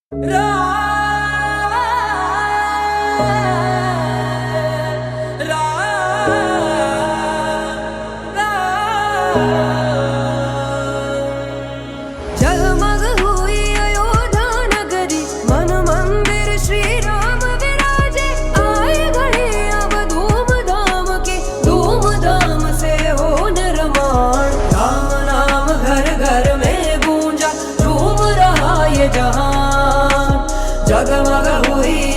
जगमग हुई अयोध्या नगरी, मन मंदिर श्री राम विराजे। आए घड़ी अब धूमधाम से हो निर्माण। राम नाम घर घर में गूंजा, झूम रहा ये जहान। जगमग हुई